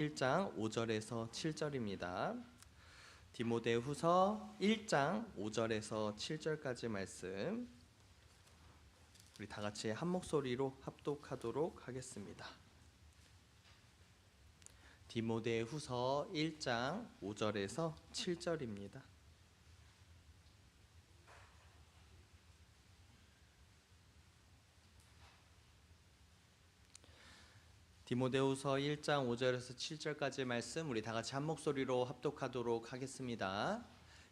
1장 5절에서 7절입니다. 디모데후서 1장 5절에서 7절까지 말씀 우리 다 같이 한 목소리로 합독하도록 하겠습니다. 디모데후서 1장 5절에서 7절입니다. 디모데후서 1장 5절에서 7절까지 말씀 우리 다 같이 한 목소리로 합독하도록 하겠습니다.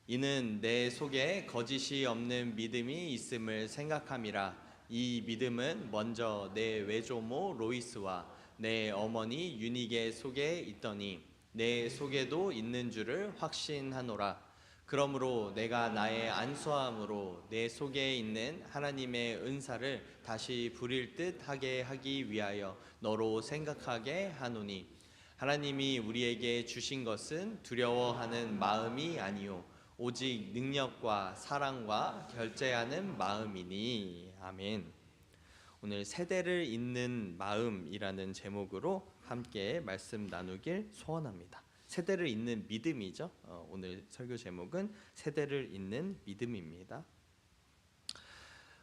이는 내 속에 거짓이 없는 믿음이 있음을 생각함이라. 이 믿음은 먼저 내 외조모 로이스와 내 어머니 유니게 속에 있더니 내 속에도 있는 줄을 확신하노라. 그러므로 내가 나의 안수함으로 내 속에 있는 하나님의 은사를 다시 부릴 듯 하게 하기 위하여 너로 생각하게 하노니, 하나님이 우리에게 주신 것은 두려워하는 마음이 아니요 오직 능력과 사랑과 결제하는 마음이니. 아멘. 오늘 세대를 잇는 마음이라는 제목으로 함께 말씀 나누길 소원합니다. 세대를 잇는 믿음이죠. 오늘 설교 제목은 세대를 잇는 믿음입니다.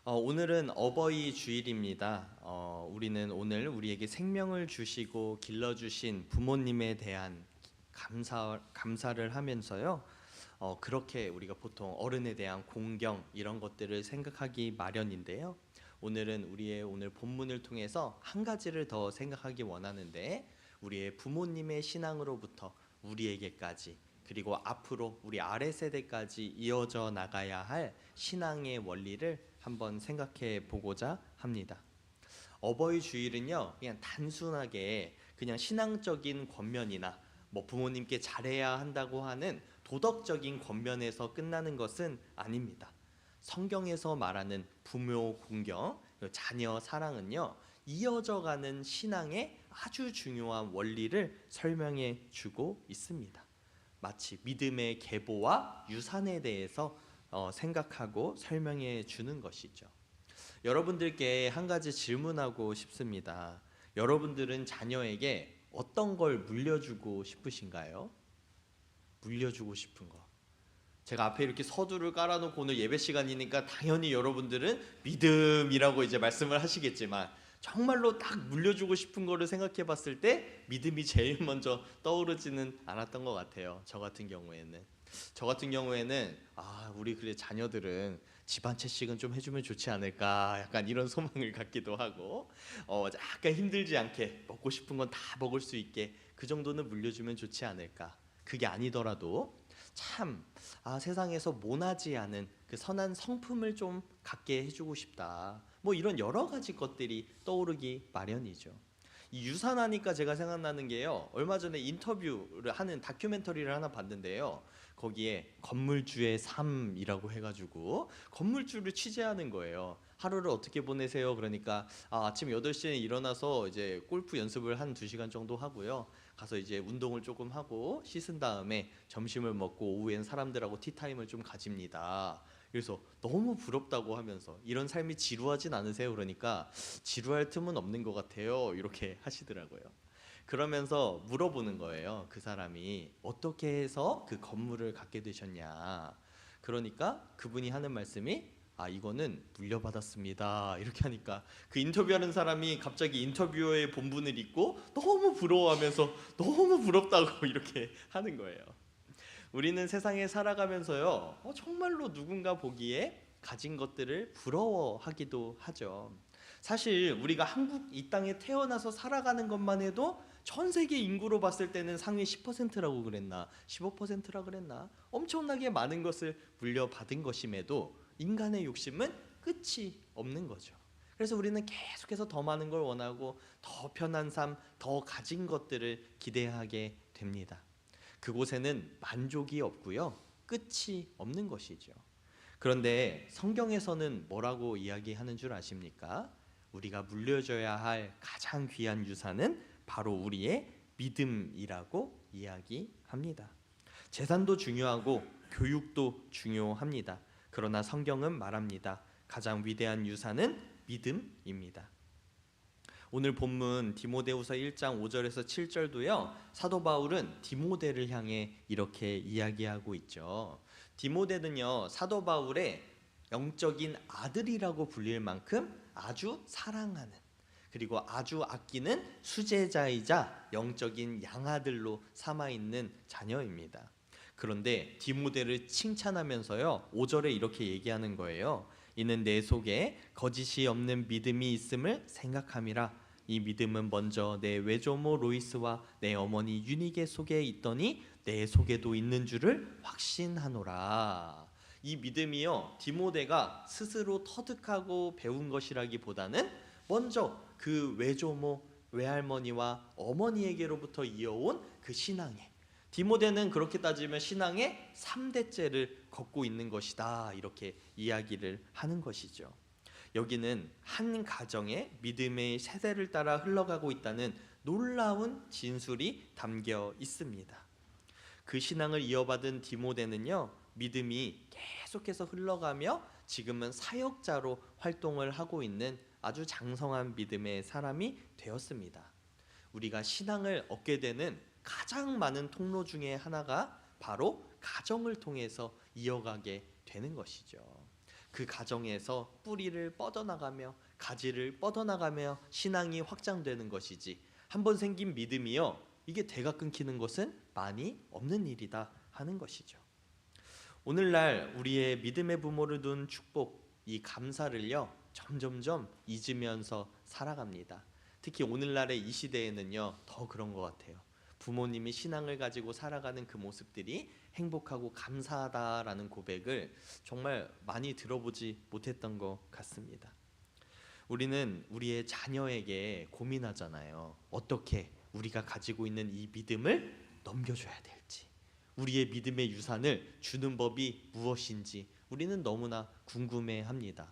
오늘은 어버이 주일입니다. 우리는 오늘 우리에게 생명을 주시고 길러주신 부모님에 대한 감사를 하면서요. 그렇게 우리가 보통 어른에 대한 공경 이런 것들을 생각하기 마련인데요. 오늘은 우리의 오늘 본문을 통해서 한 가지를 더 생각하기 원하는데, 우리의 부모님의 신앙으로부터 우리에게까지, 그리고 앞으로 우리 아래 세대까지 이어져 나가야 할 신앙의 원리를 한번 생각해 보고자 합니다. 어버이 주일은요, 그냥 단순하게 그냥 신앙적인 권면이나 부모님께 잘해야 한다고 하는 도덕적인 권면에서 끝나는 것은 아닙니다. 성경에서 말하는 부모 공경, 자녀 사랑은요, 이어져가는 신앙의 아주 중요한 원리를 설명해 주고 있습니다. 마치 믿음의 계보와 유산에 대해서 생각하고 설명해 주는 것이죠. 여러분들께 한 가지 질문하고 싶습니다. 여러분들은 자녀에게 어떤 걸 물려주고 싶으신가요? 물려주고 싶은 거. 제가 앞에 이렇게 서두를 깔아놓고 오늘 예배 시간이니까 당연히 여러분들은 믿음이라고 이제 말씀을 하시겠지만, 정말로 딱 물려주고 싶은 거를 생각해 봤을 때 믿음이 제일 먼저 떠오르지는 않았던 것 같아요. 저 같은 경우에는 우리 그래 자녀들은 집 한 채씩은 좀 해주면 좋지 않을까, 약간 이런 소망을 갖기도 하고, 약간 힘들지 않게 먹고 싶은 건 다 먹을 수 있게 그 정도는 물려주면 좋지 않을까. 그게 아니더라도 참 세상에서 모나지 않은 그 선한 성품을 좀 갖게 해주고 싶다, 이런 여러 가지 것들이 떠오르기 마련이죠. 이 유산하니까 제가 생각나는 게요, 얼마 전에 인터뷰를 하는 다큐멘터리를 하나 봤는데요, 거기에 건물주의 삶이라고 해가지고 건물주를 취재하는 거예요. 하루를 어떻게 보내세요? 그러니까 아침 8시에 일어나서 이제 골프 연습을 한 2시간 정도 하고요, 가서 이제 운동을 조금 하고 씻은 다음에 점심을 먹고 오후엔 사람들하고 티타임을 좀 가집니다. 그래서 너무 부럽다고 하면서, 이런 삶이 지루하진 않으세요? 그러니까 지루할 틈은 없는 것 같아요, 이렇게 하시더라고요. 그러면서 물어보는 거예요. 그 사람이 어떻게 해서 그 건물을 갖게 되셨냐. 그러니까 그분이 하는 말씀이 이거는 물려받았습니다, 이렇게 하니까 그 인터뷰하는 사람이 갑자기 인터뷰어의 본분을 잊고 너무 부러워하면서 너무 부럽다고 이렇게 하는 거예요. 우리는 세상에 살아가면서요, 정말로 누군가 보기에 가진 것들을 부러워하기도 하죠. 사실 우리가 한국 이 땅에 태어나서 살아가는 것만 해도 전 세계 인구로 봤을 때는 상위 10%라고 그랬나 15%라 그랬나 엄청나게 많은 것을 물려받은 것임에도 인간의 욕심은 끝이 없는 거죠. 그래서 우리는 계속해서 더 많은 걸 원하고 더 편한 삶, 더 가진 것들을 기대하게 됩니다. 그곳에는 만족이 없고요, 끝이 없는 것이죠. 그런데 성경에서는 뭐라고 이야기하는 줄 아십니까? 우리가 물려줘야 할 가장 귀한 유산은 바로 우리의 믿음이라고 이야기합니다. 재산도 중요하고 교육도 중요합니다. 그러나 성경은 말합니다. 가장 위대한 유산은 믿음입니다. 오늘 본문 디모데후서 1장 5절에서 7절도요. 사도 바울은 디모데를 향해 이렇게 이야기하고 있죠. 디모데는요, 사도 바울의 영적인 아들이라고 불릴 만큼 아주 사랑하는, 그리고 아주 아끼는 수제자이자 영적인 양아들로 삼아 있는 자녀입니다. 그런데 디모데를 칭찬하면서요, 5절에 이렇게 얘기하는 거예요. 이는 내 속에 거짓이 없는 믿음이 있음을 생각함이라. 이 믿음은 먼저 내 외조모 로이스와 내 어머니 유니게 속에 있더니 내 속에도 있는 줄을 확신하노라. 이 믿음이요, 디모데가 스스로 터득하고 배운 것이라기보다는 먼저 그 외조모, 외할머니와 어머니에게로부터 이어온 그 신앙에, 디모데는 그렇게 따지면 신앙의 3대째를 걷고 있는 것이다, 이렇게 이야기를 하는 것이죠. 여기는 한 가정의 믿음의 세대를 따라 흘러가고 있다는 놀라운 진술이 담겨 있습니다. 그 신앙을 이어받은 디모데는요, 믿음이 계속해서 흘러가며 지금은 사역자로 활동을 하고 있는 아주 장성한 믿음의 사람이 되었습니다. 우리가 신앙을 얻게 되는 가장 많은 통로 중에 하나가 바로 가정을 통해서 이어가게 되는 것이죠. 그 가정에서 뿌리를 뻗어나가며 가지를 뻗어나가며 신앙이 확장되는 것이지, 한번 생긴 믿음이요, 이게 대가 끊기는 것은 많이 없는 일이다 하는 것이죠. 오늘날 우리의 믿음의 부모를 둔 축복, 이 감사를요, 점점점 잊으면서 살아갑니다. 특히 오늘날의 이 시대에는요, 더 그런 것 같아요. 부모님이 신앙을 가지고 살아가는 그 모습들이 행복하고 감사하다라는 고백을 정말 많이 들어보지 못했던 것 같습니다. 우리는 우리의 자녀에게 고민하잖아요. 어떻게 우리가 가지고 있는 이 믿음을 넘겨줘야 될지, 우리의 믿음의 유산을 주는 법이 무엇인지 우리는 너무나 궁금해합니다.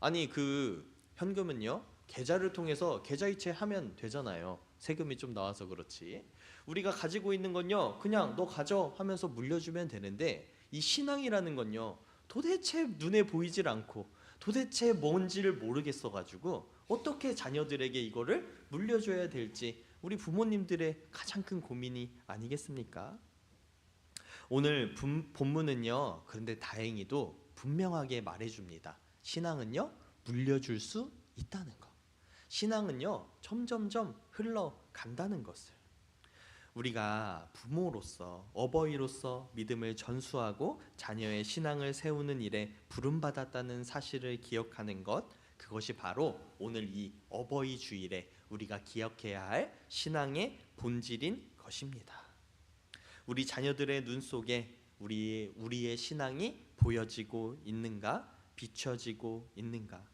아니, 그 현금은요, 계좌를 통해서 계좌이체 하면 되잖아요. 세금이 좀 나와서 그렇지. 우리가 가지고 있는 건요, 그냥 너 가져 하면서 물려주면 되는데, 이 신앙이라는 건요, 도대체 눈에 보이질 않고 도대체 뭔지를 모르겠어 가지고 어떻게 자녀들에게 이거를 물려줘야 될지 우리 부모님들의 가장 큰 고민이 아니겠습니까? 오늘 본문은요, 그런데 다행히도 분명하게 말해줍니다. 신앙은요, 물려줄 수 있다는 것. 신앙은요, 점점점 흘러간다는 것을. 우리가 부모로서, 어버이로서 믿음을 전수하고 자녀의 신앙을 세우는 일에 부름받았다는 사실을 기억하는 것, 그것이 바로 오늘 이 어버이 주일에 우리가 기억해야 할 신앙의 본질인 것입니다. 우리 자녀들의 눈 속에 우리의 신앙이 보여지고 있는가, 비춰지고 있는가?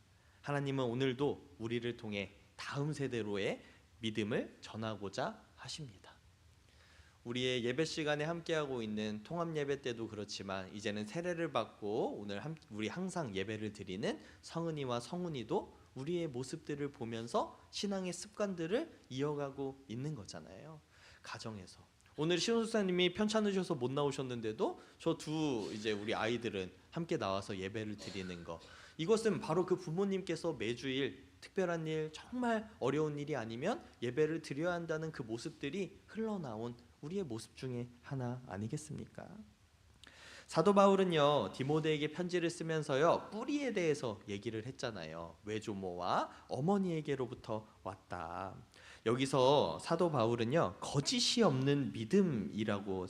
하나님은 오늘도 우리를 통해 다음 세대로의 믿음을 전하고자 하십니다. 우리의 예배 시간에 함께하고 있는 통합 예배 때도 그렇지만, 이제는 세례를 받고 우리 항상 예배를 드리는 성은이와 성훈이도 우리의 모습들을 보면서 신앙의 습관들을 이어가고 있는 거잖아요. 가정에서. 오늘 신원수사님이 편찮으셔서 못 나오셨는데도 저 이제 우리 아이들은 함께 나와서 예배를 드리는 거, 이것은 바로 그 부모님께서 매주일 특별한 일, 정말 어려운 일이 아니면 예배를 드려야 한다는 그 모습들이 흘러나온 우리의 모습 중에 하나 아니겠습니까? 사도 바울은요, 디모데에게 편지를 쓰면서요, 뿌리에 대해서 얘기를 했잖아요. 외조모와 어머니에게로부터 왔다. 여기서 사도 바울은요, 거짓이 없는 믿음이라고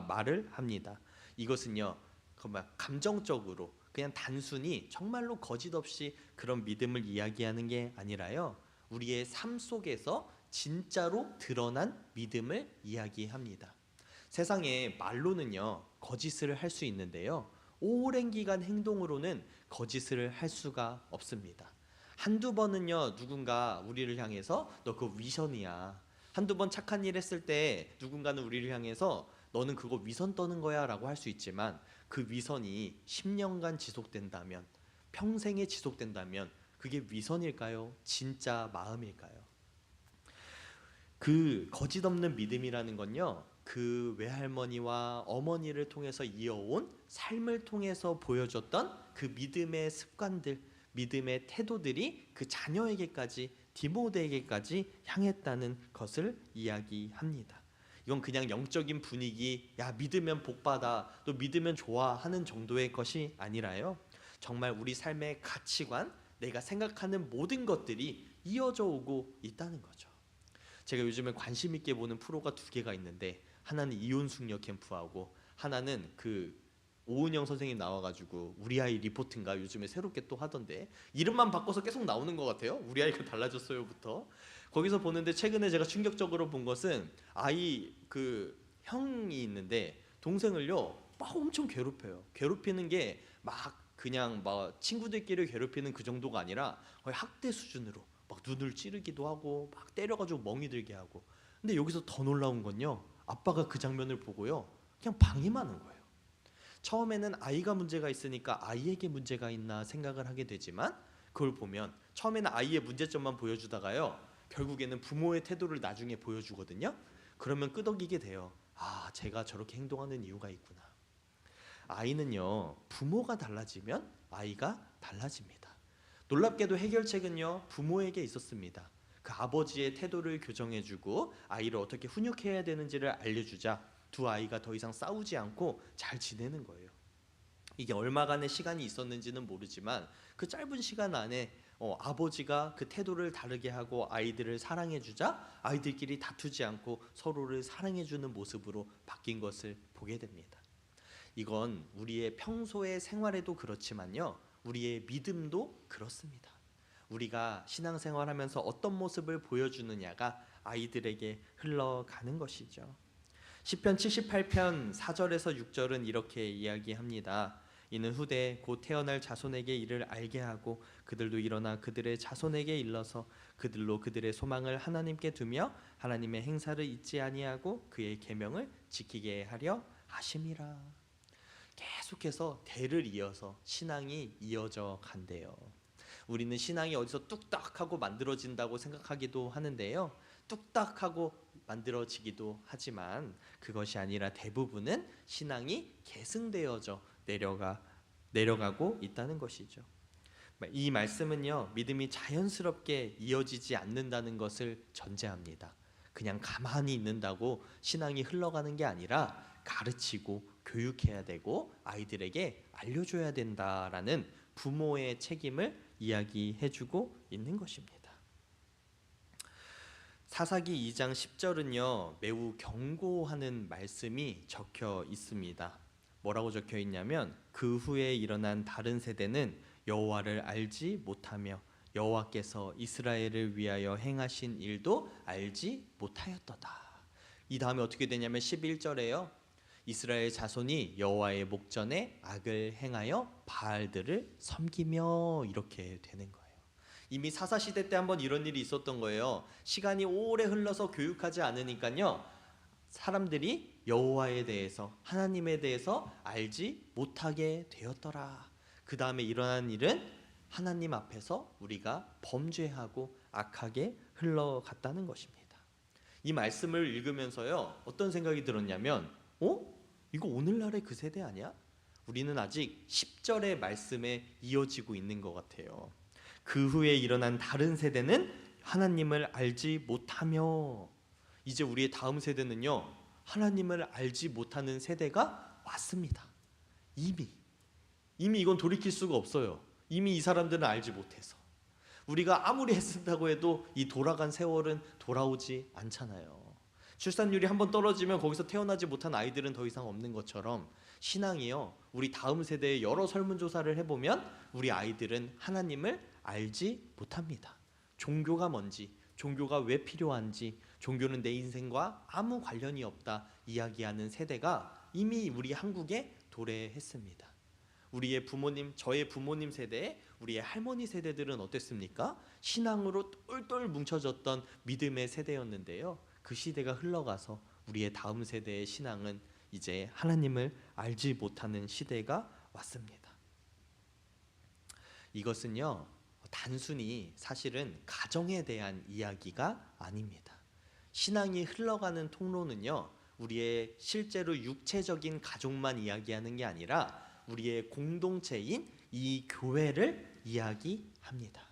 말을 합니다. 이것은요, 감정적으로 그냥 단순히 정말로 거짓 없이 그런 믿음을 이야기하는 게 아니라요, 우리의 삶 속에서 진짜로 드러난 믿음을 이야기합니다. 세상에 말로는요, 거짓을 할 수 있는데요, 오랜 기간 행동으로는 거짓을 할 수가 없습니다. 한두 번은요, 누군가 우리를 향해서 너 그거 위선이야, 한두 번 착한 일 했을 때 누군가는 우리를 향해서 너는 그거 위선 떠는 거야 라고 할 수 있지만, 그 위선이 10년간 지속된다면, 평생에 지속된다면 그게 위선일까요? 진짜 마음일까요? 그 거짓 없는 믿음이라는 건요, 그 외할머니와 어머니를 통해서 이어온 삶을 통해서 보여줬던 그 믿음의 습관들, 믿음의 태도들이 그 자녀에게까지 디모데에게까지 향했다는 것을 이야기합니다. 이건 그냥 영적인 분위기, 야 믿으면 복받아, 또 믿으면 좋아 하는 정도의 것이 아니라요, 정말 우리 삶의 가치관, 내가 생각하는 모든 것들이 이어져 오고 있다는 거죠. 제가 요즘에 관심 있게 보는 프로가 두 개가 있는데, 하나는 이혼숙녀 캠프하고 하나는 그 오은영 선생님 나와가지고 우리 아이 리포트인가 요즘에 새롭게 또 하던데, 이름만 바꿔서 계속 나오는 것 같아요. 우리 아이가 달라졌어요부터. 거기서 보는데 최근에 제가 충격적으로 본 것은, 아이 그 형이 있는데 동생을요 막 엄청 괴롭혀요. 괴롭히는 게 막 그냥 막 친구들끼리 괴롭히는 그 정도가 아니라 거의 학대 수준으로 막 눈을 찌르기도 하고 막 때려가지고 멍이 들게 하고. 근데 여기서 더 놀라운 건요, 아빠가 그 장면을 보고요 그냥 방임하는 거예요. 처음에는 아이가 문제가 있으니까 아이에게 문제가 있나 생각을 하게 되지만, 그걸 보면 처음에는 아이의 문제점만 보여주다가요 결국에는 부모의 태도를 나중에 보여주거든요. 그러면 끄덕이게 돼요. 아, 제가 저렇게 행동하는 이유가 있구나. 아이는요 부모가 달라지면 아이가 달라집니다. 놀랍게도 해결책은요 부모에게 있었습니다. 그 아버지의 태도를 교정해주고 아이를 어떻게 훈육해야 되는지를 알려주자 두 아이가 더 이상 싸우지 않고 잘 지내는 거예요. 이게 얼마간의 시간이 있었는지는 모르지만 그 짧은 시간 안에 아버지가 그 태도를 다르게 하고 아이들을 사랑해주자 아이들끼리 다투지 않고 서로를 사랑해주는 모습으로 바뀐 것을 보게 됩니다. 이건 우리의 평소의 생활에도 그렇지만요, 우리의 믿음도 그렇습니다. 우리가 신앙생활하면서 어떤 모습을 보여주느냐가 아이들에게 흘러가는 것이죠. 시편 78편 4절에서 6절은 이렇게 이야기합니다. 이는 후대 곧 태어날 자손에게 이를 알게 하고 그들도 일어나 그들의 자손에게 일러서 그들로 그들의 소망을 하나님께 두며 하나님의 행사를 잊지 아니하고 그의 계명을 지키게 하려 하심이라. 계속해서 대를 이어서 신앙이 이어져 간대요. 우리는 신앙이 어디서 뚝딱하고 만들어진다고 생각하기도 하는데요, 뚝딱하고 만들어지기도 하지만 그것이 아니라 대부분은 신앙이 계승되어져 내려가고 있다는 것이죠. 이 말씀은요 믿음이 자연스럽게 이어지지 않는다는 것을 전제합니다. 그냥 가만히 있는다고 신앙이 흘러가는 게 아니라 가르치고 교육해야 되고 아이들에게 알려줘야 된다라는 부모의 책임을 이야기해주고 있는 것입니다. 사사기 2장 10절은요 매우 경고하는 말씀이 적혀 있습니다. 뭐라고 적혀 있냐면, 그 후에 일어난 다른 세대는 여호와를 알지 못하며 여호와께서 이스라엘을 위하여 행하신 일도 알지 못하였도다. 이 다음에 어떻게 되냐면 11절에요 이스라엘 자손이 여호와의 목전에 악을 행하여 바알들을 섬기며, 이렇게 되는 거예요. 이미 사사시대 때 한번 이런 일이 있었던 거예요. 시간이 오래 흘러서 교육하지 않으니까요 사람들이 여호와에 대해서, 하나님에 대해서 알지 못하게 되었더라. 그 다음에 일어난 일은 하나님 앞에서 우리가 범죄하고 악하게 흘러갔다는 것입니다. 이 말씀을 읽으면서요 어떤 생각이 들었냐면, 이거 오늘날의 그 세대 아니야? 우리는 아직 10절의 말씀에 이어지고 있는 것 같아요. 그 후에 일어난 다른 세대는 하나님을 알지 못하며, 이제 우리의 다음 세대는요 하나님을 알지 못하는 세대가 왔습니다. 이미 이건 돌이킬 수가 없어요. 이미 이 사람들은 알지 못해서. 우리가 아무리 애쓴다고 해도 이 돌아간 세월은 돌아오지 않잖아요. 출산율이 한번 떨어지면 거기서 태어나지 못한 아이들은 더 이상 없는 것처럼, 신앙이요 우리 다음 세대의 여러 설문조사를 해보면 우리 아이들은 하나님을 알지 못합니다. 종교가 뭔지, 종교가 왜 필요한지, 종교는 내 인생과 아무 관련이 없다 이야기하는 세대가 이미 우리 한국에 도래했습니다. 우리의 부모님, 저의 부모님 세대, 우리의 할머니 세대들은 어땠습니까? 신앙으로 똘똘 뭉쳐졌던 믿음의 세대였는데요, 그 시대가 흘러가서 우리의 다음 세대의 신앙은 이제 하나님을 알지 못하는 시대가 왔습니다. 이것은요 단순히 사실은 가정에 대한 이야기가 아닙니다. 신앙이 흘러가는 통로는요 우리의 실제로 육체적인 가족만 이야기하는 게 아니라 우리의 공동체인 이 교회를 이야기합니다.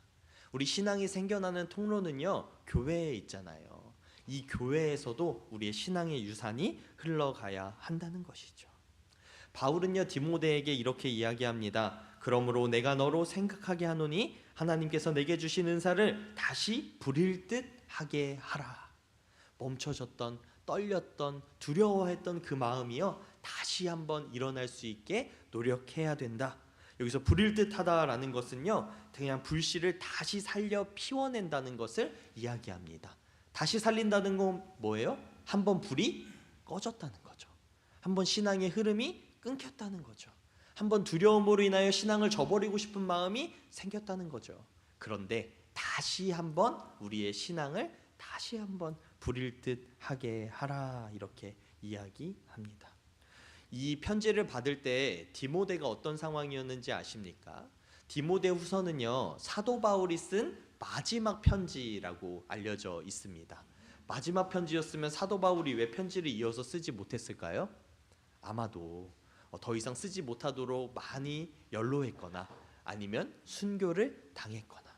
우리 신앙이 생겨나는 통로는요, 교회에 있잖아요. 이 교회에서도 우리의 신앙의 유산이 흘러가야 한다는 것이죠. 바울은요, 디모데에게 이렇게 이야기합니다. 그러므로 내가 너로 생각하게 하노니 하나님께서 내게 주신 은사를 다시 부릴 듯 하게 하라. 멈춰졌던, 떨렸던, 두려워했던 그 마음이요, 다시 한번 일어날 수 있게 노력해야 된다. 여기서 부릴 듯 하다라는 것은요, 그냥 불씨를 다시 살려 피워낸다는 것을 이야기합니다. 다시 살린다는 건 뭐예요? 한번 불이 꺼졌다는 거죠. 한번 신앙의 흐름이 끊겼다는 거죠. 한번 두려움으로 인하여 신앙을 저버리고 싶은 마음이 생겼다는 거죠. 그런데 다시 한번 우리의 신앙을 다시 한번 부릴 듯 하게 하라, 이렇게 이야기합니다. 이 편지를 받을 때 디모데가 어떤 상황이었는지 아십니까? 디모데 후서는요, 사도 바울이 쓴 마지막 편지라고 알려져 있습니다. 마지막 편지였으면 사도 바울이 왜 편지를 이어서 쓰지 못했을까요? 아마도 더 이상 쓰지 못하도록 많이 연로했거나 아니면 순교를 당했거나,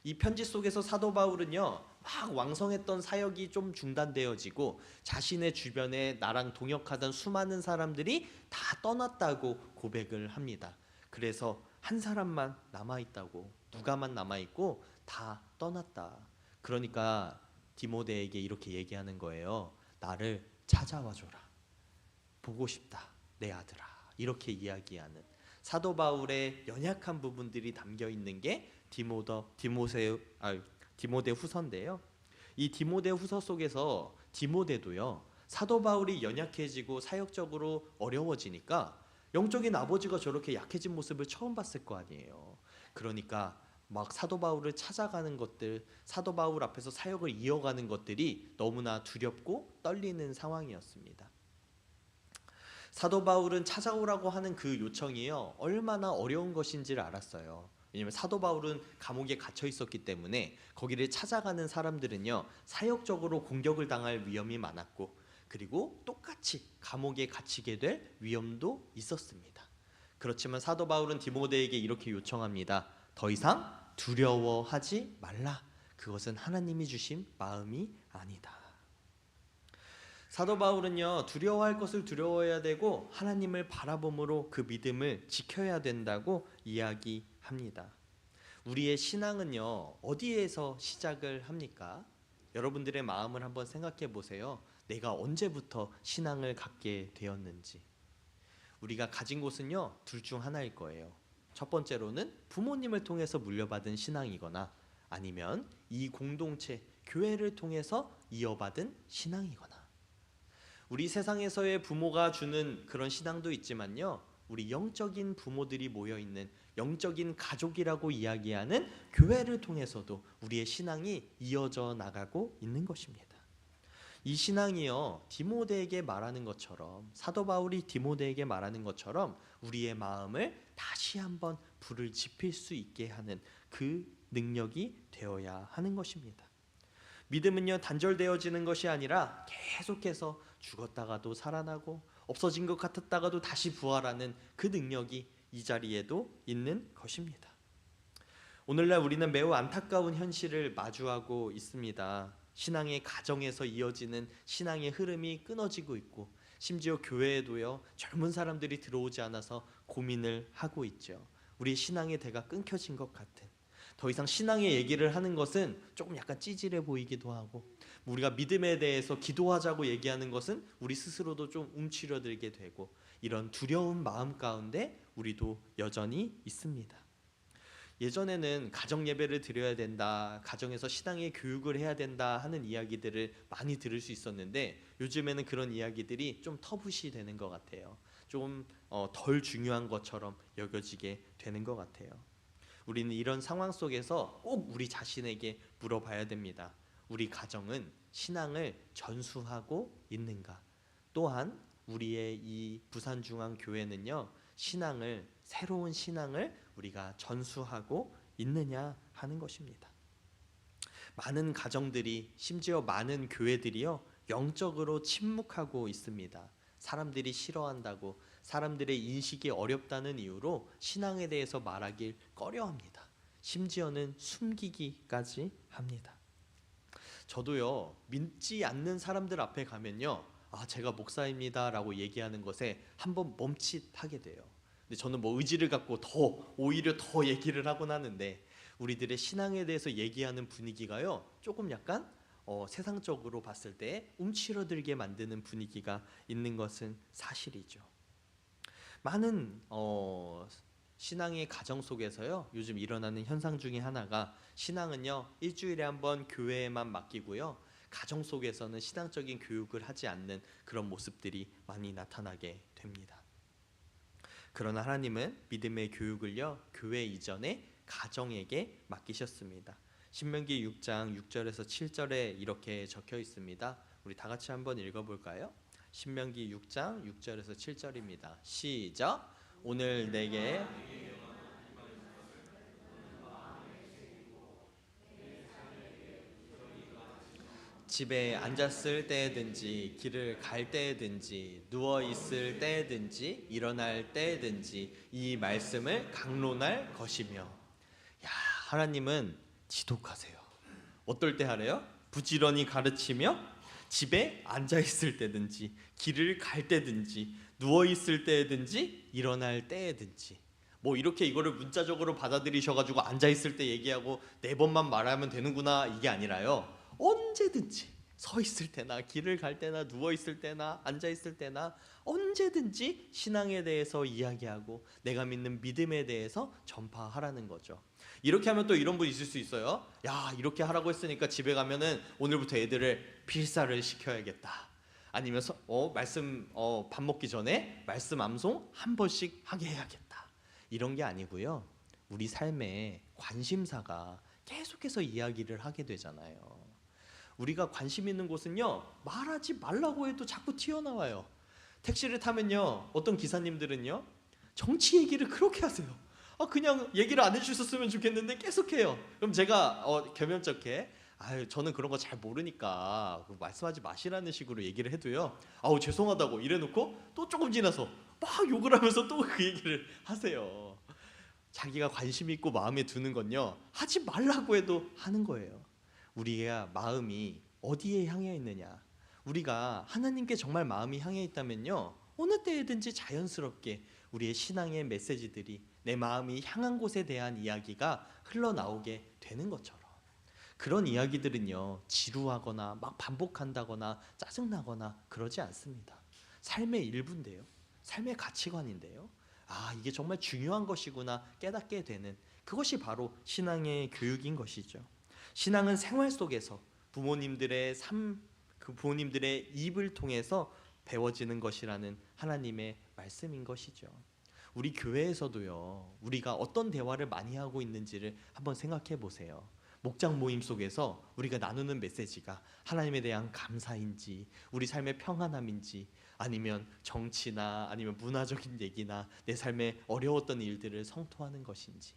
이 편지 속에서 사도 바울은요, 막 왕성했던 사역이 좀 중단되어지고 자신의 주변에 나랑 동역하던 수많은 사람들이 다 떠났다고 고백을 합니다. 그래서 한 사람만 남아있다고, 누가만 남아있고 다 떠났다. 그러니까 디모데에게 이렇게 얘기하는 거예요. 나를 찾아와줘라. 보고 싶다, 내 아들아. 이렇게 이야기하는 사도 바울의 연약한 부분들이 담겨 있는 게 디모데 후서인데요. 이 디모데 후서 속에서 디모데도요, 사도 바울이 연약해지고 사역적으로 어려워지니까 영적인 아버지가 저렇게 약해진 모습을 처음 봤을 거 아니에요. 그러니까 막 사도 바울을 찾아가는 것들, 사도 바울 앞에서 사역을 이어가는 것들이 너무나 두렵고 떨리는 상황이었습니다. 사도 바울은 찾아오라고 하는 그 요청이요, 얼마나 어려운 것인지를 알았어요. 왜냐하면 사도 바울은 감옥에 갇혀 있었기 때문에 거기를 찾아가는 사람들은요, 사역적으로 공격을 당할 위험이 많았고, 그리고 똑같이 감옥에 갇히게 될 위험도 있었습니다. 그렇지만 사도 바울은 디모데에게 이렇게 요청합니다. 더 이상 두려워하지 말라. 그것은 하나님이 주신 마음이 아니다. 사도 바울은요, 두려워할 것을 두려워해야 되고 하나님을 바라봄으로 그 믿음을 지켜야 된다고 이야기합니다. 우리의 신앙은요, 어디에서 시작을 합니까? 여러분들의 마음을 한번 생각해 보세요. 내가 언제부터 신앙을 갖게 되었는지. 우리가 가진 곳은요, 둘 중 하나일 거예요. 첫 번째로는 부모님을 통해서 물려받은 신앙이거나 아니면 이 공동체, 교회를 통해서 이어받은 신앙이거나. 우리 세상에서의 부모가 주는 그런 신앙도 있지만요, 우리 영적인 부모들이 모여있는 영적인 가족이라고 이야기하는 교회를 통해서도 우리의 신앙이 이어져 나가고 있는 것입니다. 이 신앙이요, 디모데에게 말하는 것처럼, 사도 바울이 디모데에게 말하는 것처럼 우리의 마음을 다시 한번 불을 지필 수 있게 하는 그 능력이 되어야 하는 것입니다. 믿음은요, 단절되어지는 것이 아니라 계속해서 죽었다가도 살아나고 없어진 것 같았다가도 다시 부활하는 그 능력이 이 자리에도 있는 것입니다. 오늘날 우리는 매우 안타까운 현실을 마주하고 있습니다. 신앙의 가정에서 이어지는 신앙의 흐름이 끊어지고 있고, 심지어 교회에도요, 젊은 사람들이 들어오지 않아서 고민을 하고 있죠. 우리 신앙의 대가 끊겨진 것 같은, 더 이상 신앙의 얘기를 하는 것은 조금 약간 찌질해 보이기도 하고, 우리가 믿음에 대해서 기도하자고 얘기하는 것은 우리 스스로도 좀 움츠러들게 되고, 이런 두려운 마음 가운데 우리도 여전히 있습니다. 예전에는 가정 예배를 드려야 된다, 가정에서 신앙의 교육을 해야 된다 하는 이야기들을 많이 들을 수 있었는데, 요즘에는 그런 이야기들이 좀 터부시 되는 것 같아요. 좀 덜 중요한 것처럼 여겨지게 되는 것 같아요. 우리는 이런 상황 속에서 꼭 우리 자신에게 물어봐야 됩니다. 우리 가정은 신앙을 전수하고 있는가? 또한 우리의 이 부산중앙교회는요, 새로운 신앙을 우리가 전수하고 있느냐 하는 것입니다. 많은 가정들이, 심지어 많은 교회들이요, 영적으로 침묵하고 있습니다. 사람들이 싫어한다고, 사람들의 인식이 어렵다는 이유로 신앙에 대해서 말하길 꺼려합니다. 심지어는 숨기기까지 합니다. 저도요, 믿지 않는 사람들 앞에 가면요, 제가 목사입니다라고 얘기하는 것에 한번 멈칫하게 돼요. 근데 저는 뭐 의지를 갖고 오히려 더 얘기를 하곤 하는데, 우리들의 신앙에 대해서 얘기하는 분위기가요, 조금 약간 세상적으로 봤을 때 움츠러들게 만드는 분위기가 있는 것은 사실이죠. 많은 신앙의 가정 속에서요, 요즘 일어나는 현상 중에 하나가, 신앙은요 일주일에 한 번 교회에만 맡기고요, 가정 속에서는 신앙적인 교육을 하지 않는 그런 모습들이 많이 나타나게 됩니다. 그러나 하나님은 믿음의 교육을요, 교회 이전에 가정에게 맡기셨습니다. 신명기 6장 6절에서 7절에 이렇게 적혀 있습니다. 우리 다 같이 한번 읽어볼까요? 신명기 6장 6절에서 7절입니다. 시작. 오늘 내게 집에 앉았을 때든지 길을 갈 때든지 누워 있을 때든지 일어날 때든지 이 말씀을 강론할 것이며. 야, 하나님은 지독하세요. 어떨 때 하래요? 부지런히 가르치며 집에 앉아 있을 때든지 길을 갈 때든지 누워 있을 때든지 일어날 때든지. 뭐 이렇게 이거를 문자적으로 받아들이셔가지고 앉아 있을 때 얘기하고 4번만 말하면 되는구나, 이게 아니라요, 언제든지 서 있을 때나 길을 갈 때나 누워 있을 때나 앉아 있을 때나 언제든지 신앙에 대해서 이야기하고 내가 믿는 믿음에 대해서 전파하라는 거죠. 이렇게 하면 또 이런 분 있을 수 있어요. 야, 이렇게 하라고 했으니까 집에 가면은 오늘부터 애들을 필사를 시켜야겠다. 아니면 말씀 밥 먹기 전에 말씀 암송 한 번씩 하게 해야겠다. 이런 게 아니고요, 우리 삶에 관심사가 계속해서 이야기를 하게 되잖아요. 우리가 관심 있는 곳은요, 말하지 말라고 해도 자꾸 튀어나와요. 택시를 타면요, 어떤 기사님들은요, 정치 얘기를 그렇게 하세요. 그냥 얘기를 안 해주셨으면 좋겠는데 계속해요. 그럼 제가 겸연쩍게, 저는 그런 거 잘 모르니까 말씀하지 마시라는 식으로 얘기를 해도요, 죄송하다고 이래놓고 또 조금 지나서 막 욕을 하면서 또 그 얘기를 하세요. 자기가 관심 있고 마음에 드는 건요, 하지 말라고 해도 하는 거예요. 우리의 마음이 어디에 향해 있느냐, 우리가 하나님께 정말 마음이 향해 있다면요, 어느 때든지 자연스럽게 우리의 신앙의 메시지들이 내 마음이 향한 곳에 대한 이야기가 흘러나오게 되는 것처럼, 그런 이야기들은요, 지루하거나 막 반복한다거나 짜증나거나 그러지 않습니다. 삶의 일부인데요, 삶의 가치관인데요, 이게 정말 중요한 것이구나 깨닫게 되는, 그것이 바로 신앙의 교육인 것이죠. 신앙은 생활 속에서 부모님들의 그 부모님들의 입을 통해서 배워지는 것이라는 하나님의 말씀인 것이죠. 우리 교회에서도요, 우리가 어떤 대화를 많이 하고 있는지를 한번 생각해 보세요. 목장 모임 속에서 우리가 나누는 메시지가 하나님에 대한 감사인지, 우리 삶의 평안함인지, 아니면 정치나 아니면 문화적인 얘기나 내 삶에 어려웠던 일들을 성토하는 것인지,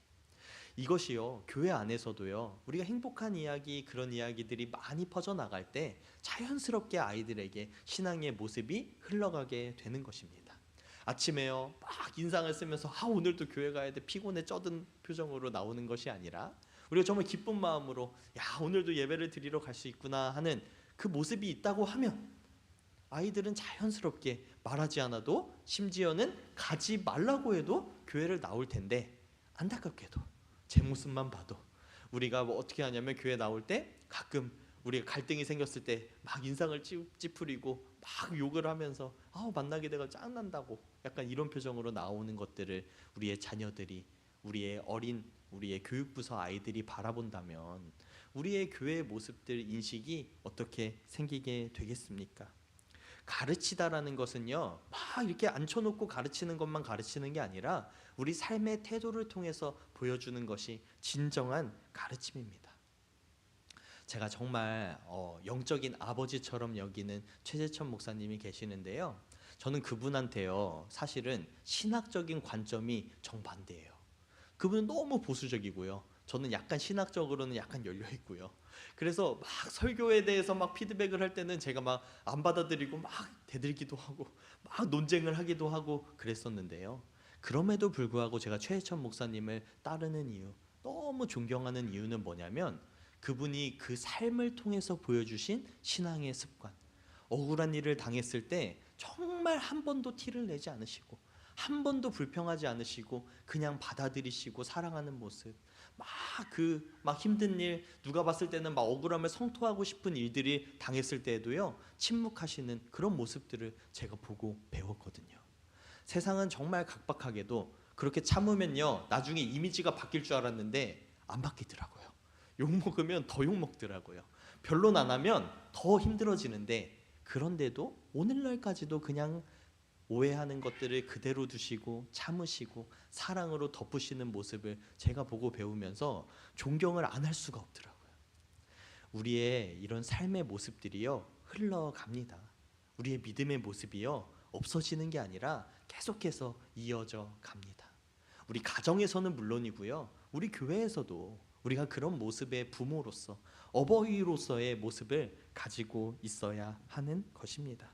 이것이요, 교회 안에서도요, 우리가 행복한 이야기, 그런 이야기들이 많이 퍼져나갈 때 자연스럽게 아이들에게 신앙의 모습이 흘러가게 되는 것입니다. 아침에요, 막 인상을 쓰면서 오늘도 교회 가야 돼 피곤해 쩌든 표정으로 나오는 것이 아니라, 우리가 정말 기쁜 마음으로 오늘도 예배를 드리러 갈 수 있구나 하는 그 모습이 있다고 하면, 아이들은 자연스럽게 말하지 않아도, 심지어는 가지 말라고 해도 교회를 나올 텐데, 안타깝게도 제 모습만 봐도 우리가 어떻게 하냐면, 교회 나올 때 가끔 우리가 갈등이 생겼을 때 막 인상을 찌푸리고 막 욕을 하면서 만나게 되가 짠난다고 약간 이런 표정으로 나오는 것들을 우리의 자녀들이, 우리의 교육부서 아이들이 바라본다면, 우리의 교회의 모습들, 인식이 어떻게 생기게 되겠습니까? 가르치다라는 것은요, 막 이렇게 앉혀놓고 가르치는 것만 가르치는 게 아니라 우리 삶의 태도를 통해서 보여주는 것이 진정한 가르침입니다. 제가 정말 영적인 아버지처럼 여기는 최재천 목사님이 계시는데요, 저는 그분한테요, 사실은 신학적인 관점이 정반대예요. 그분은 너무 보수적이고요, 저는 약간 신학적으로는 약간 열려 있고요. 그래서 막 설교에 대해서 막 피드백을 할 때는 제가 막 안 받아들이고 막 대들기도 하고 막 논쟁을 하기도 하고 그랬었는데요, 그럼에도 불구하고 제가 최혜천 목사님을 따르는 이유, 너무 존경하는 이유는 뭐냐면 그분이 그 삶을 통해서 보여주신 신앙의 습관. 억울한 일을 당했을 때 정말 한 번도 티를 내지 않으시고 한 번도 불평하지 않으시고 그냥 받아들이시고 사랑하는 모습. 막 힘든 일, 누가 봤을 때는 막 억울함을 성토하고 싶은 일들이 당했을 때에도요, 침묵하시는 그런 모습들을 제가 보고 배웠거든요. 세상은 정말 각박하게도 그렇게 참으면요, 나중에 이미지가 바뀔 줄 알았는데 안 바뀌더라고요. 욕 먹으면 더 욕 먹더라고요. 변론 안 하면 더 힘들어지는데, 그런데도 오늘날까지도 그냥 오해하는 것들을 그대로 두시고 참으시고 사랑으로 덮으시는 모습을 제가 보고 배우면서 존경을 안 할 수가 없더라고요. 우리의 이런 삶의 모습들이요, 흘러갑니다. 우리의 믿음의 모습이요, 없어지는 게 아니라 계속해서 이어져 갑니다. 우리 가정에서는 물론이고요, 우리 교회에서도 우리가 그런 모습의 부모로서, 어버이로서의 모습을 가지고 있어야 하는 것입니다.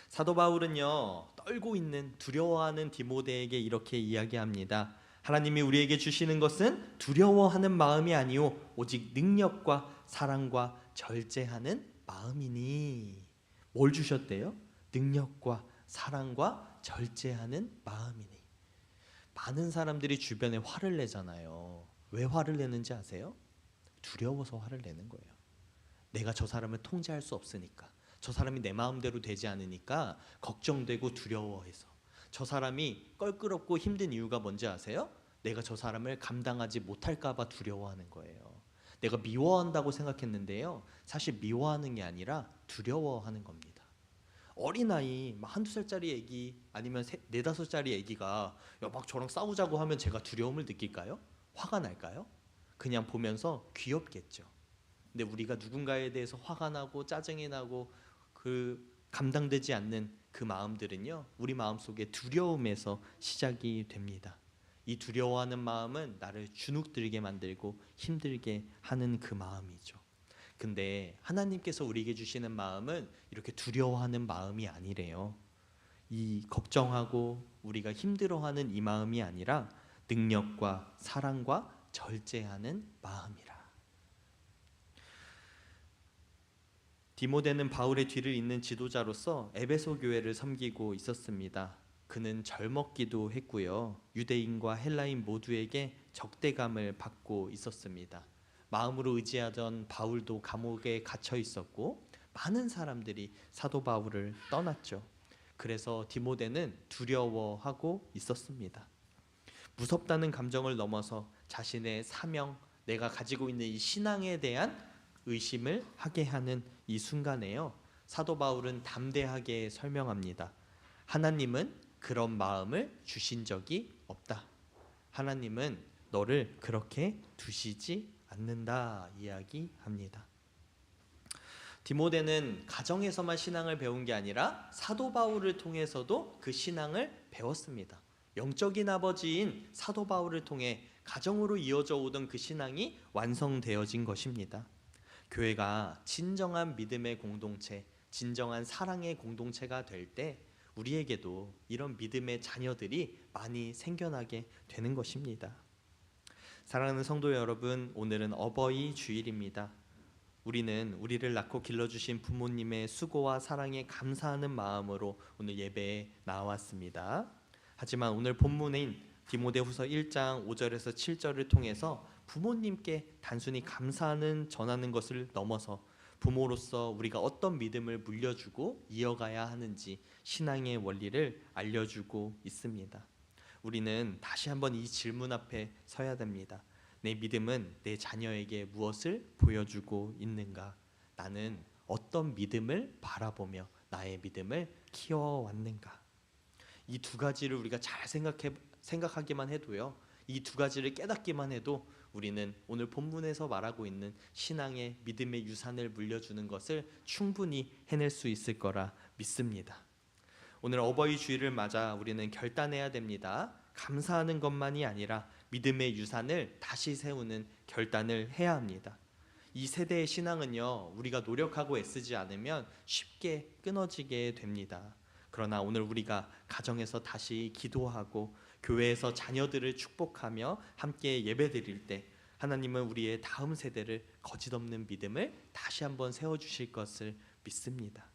사도 바울은요, 떨고 있는, 두려워하는 디모데에게 이렇게 이야기합니다. 하나님이 우리에게 주시는 것은 두려워하는 마음이 아니오 오직 능력과 사랑과 절제하는 마음이니. 뭘 주셨대요? 능력과 사랑과 절제하는 마음이니. 많은 사람들이 주변에 화를 내잖아요. 왜 화를 내는지 아세요? 두려워서 화를 내는 거예요. 내가 저 사람을 통제할 수 없으니까, 저 사람이 내 마음대로 되지 않으니까 걱정되고 두려워해서. 저 사람이 껄끄럽고 힘든 이유가 뭔지 아세요? 내가 저 사람을 감당하지 못할까 봐 두려워하는 거예요. 내가 미워한다고 생각했는데요, 사실 미워하는 게 아니라 두려워하는 겁니다. 어린아이, 막 한두 살짜리 애기, 아니면 네다섯 살짜리 애기가 막 저랑 싸우자고 하면 제가 두려움을 느낄까요? 화가 날까요? 그냥 보면서 귀엽겠죠. 근데 우리가 누군가에 대해서 화가 나고 짜증이 나고 그 감당되지 않는 그 마음들은요, 우리 마음속에 두려움에서 시작이 됩니다. 이 두려워하는 마음은 나를 주눅들게 만들고 힘들게 하는 그 마음이죠. 근데 하나님께서 우리에게 주시는 마음은 이렇게 두려워하는 마음이 아니래요. 이 걱정하고 우리가 힘들어하는 이 마음이 아니라 능력과 사랑과 절제하는 마음이라. 디모데는 바울의 뒤를 잇는 지도자로서 에베소 교회를 섬기고 있었습니다. 그는 젊었기도 했고요, 유대인과 헬라인 모두에게 적대감을 받고 있었습니다. 마음으로 의지하던 바울도 감옥에 갇혀 있었고 많은 사람들이 사도 바울을 떠났죠. 그래서 디모데는 두려워하고 있었습니다. 무섭다는 감정을 넘어서 자신의 사명, 내가 가지고 있는 이 신앙에 대한 의심을 하게 하는 이 순간에요, 사도 바울은 담대하게 설명합니다. 하나님은 그런 마음을 주신 적이 없다. 하나님은 너를 그렇게 두시지 않는다 이야기합니다. 디모데는 가정에서만 신앙을 배운 게 아니라 사도 바울을 통해서도 그 신앙을 배웠습니다. 영적인 아버지인 사도 바울을 통해 가정으로 이어져 오던 그 신앙이 완성되어진 것입니다. 교회가 진정한 믿음의 공동체, 진정한 사랑의 공동체가 될 때 우리에게도 이런 믿음의 자녀들이 많이 생겨나게 되는 것입니다. 사랑하는 성도 여러분, 오늘은 어버이 주일입니다. 우리는 우리를 낳고 길러주신 부모님의 수고와 사랑에 감사하는 마음으로 오늘 예배에 나왔습니다. 하지만 오늘 본문인 디모데후서 1장 5절에서 7절을 통해서 부모님께 단순히 감사하는 전하는 것을 넘어서 부모로서 우리가 어떤 믿음을 물려주고 이어가야 하는지 신앙의 원리를 알려주고 있습니다. 우리는 다시 한번 이 질문 앞에 서야 됩니다. 내 믿음은 내 자녀에게 무엇을 보여주고 있는가? 나는 어떤 믿음을 바라보며 나의 믿음을 키워왔는가? 이 두 가지를 우리가 잘 생각하기만 해도요, 이 두 가지를 깨닫기만 해도 우리는 오늘 본문에서 말하고 있는 신앙의 믿음의 유산을 물려주는 것을 충분히 해낼 수 있을 거라 믿습니다. 오늘 어버이 주일을 맞아 우리는 결단해야 됩니다. 감사하는 것만이 아니라 믿음의 유산을 다시 세우는 결단을 해야 합니다. 이 세대의 신앙은요, 우리가 노력하고 애쓰지 않으면 쉽게 끊어지게 됩니다. 그러나 오늘 우리가 가정에서 다시 기도하고 교회에서 자녀들을 축복하며 함께 예배드릴 때 하나님은 우리의 다음 세대를 거짓 없는 믿음을 다시 한번 세워주실 것을 믿습니다.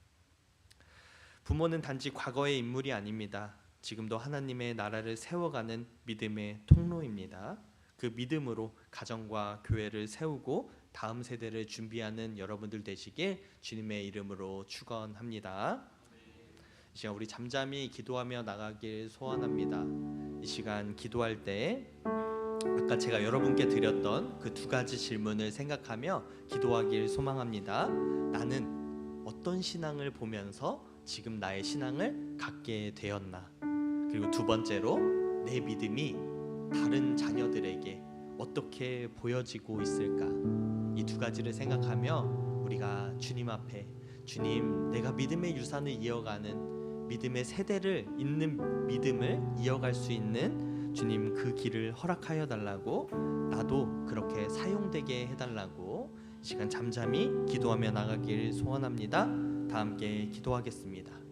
부모는 단지 과거의 인물이 아닙니다. 지금도 하나님의 나라를 세워가는 믿음의 통로입니다. 그 믿음으로 가정과 교회를 세우고 다음 세대를 준비하는 여러분들 되시길 주님의 이름으로 축원합니다. 이 시간 우리 잠잠히 기도하며 나가길 소원합니다. 이 시간 기도할 때 아까 제가 여러분께 드렸던 그 두 가지 질문을 생각하며 기도하길 소망합니다. 나는 어떤 신앙을 보면서 지금 나의 신앙을 갖게 되었나? 그리고 두 번째로 내 믿음이 다른 자녀들에게 어떻게 보여지고 있을까? 이 두 가지를 생각하며 우리가 주님 앞에 주님, 내가 믿음의 유산을 이어가는 믿음의 세대를 잇는 믿음을 이어갈 수 있는 주님 그 길을 허락하여 달라고, 나도 그렇게 사용되게 해달라고 시간 잠잠히 기도하며 나가길 소원합니다. 다 함께 기도하겠습니다.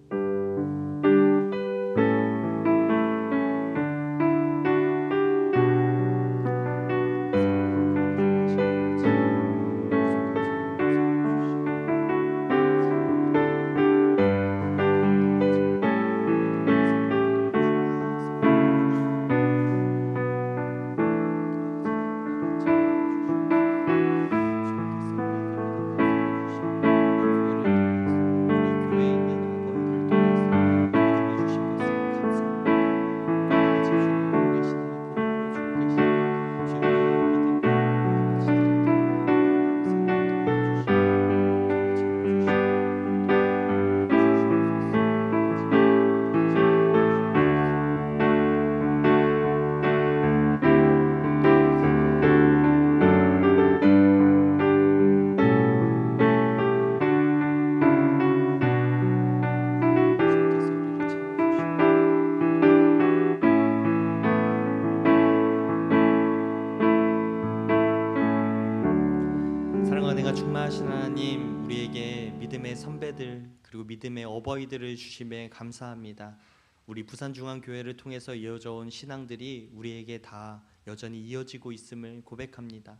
충만하신 하나님, 우리에게 믿음의 선배들 그리고 믿음의 어버이들을 주심에 감사합니다. 우리 부산중앙교회를 통해서 이어져 온 신앙들이 우리에게 다 여전히 이어지고 있음을 고백합니다.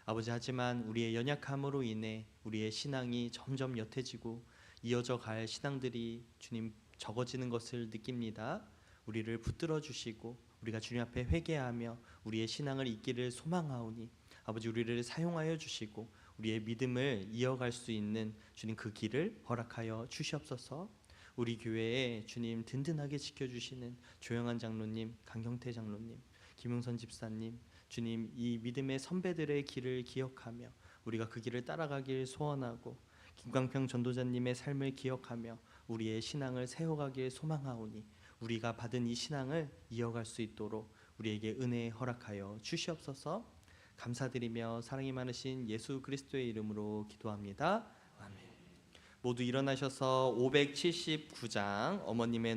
아버지, 하지만 우리의 연약함으로 인해 우리의 신앙이 점점 옅어지고 이어져 갈 신앙들이 주님 적어지는 것을 느낍니다. 우리를 붙들어 주시고 우리가 주님 앞에 회개하며 우리의 신앙을 잇기를 소망하오니 아버지, 우리를 사용하여 주시고 우리의 믿음을 이어갈 수 있는 주님 그 길을 허락하여 주시옵소서. 우리 교회에 주님 든든하게 지켜주시는 조영한 장로님, 강경태 장로님, 김용선 집사님, 주님 이 믿음의 선배들의 길을 기억하며 우리가 그 길을 따라가길 소원하고, 김광평 전도자님의 삶을 기억하며 우리의 신앙을 세워가길 소망하오니 우리가 받은 이 신앙을 이어갈 수 있도록 우리에게 은혜 허락하여 주시옵소서. 감사드리며 사랑이 많으신 예수 그리스도의 이름으로 기도합니다. 아멘. 모두 일어나셔서 579장 어머님의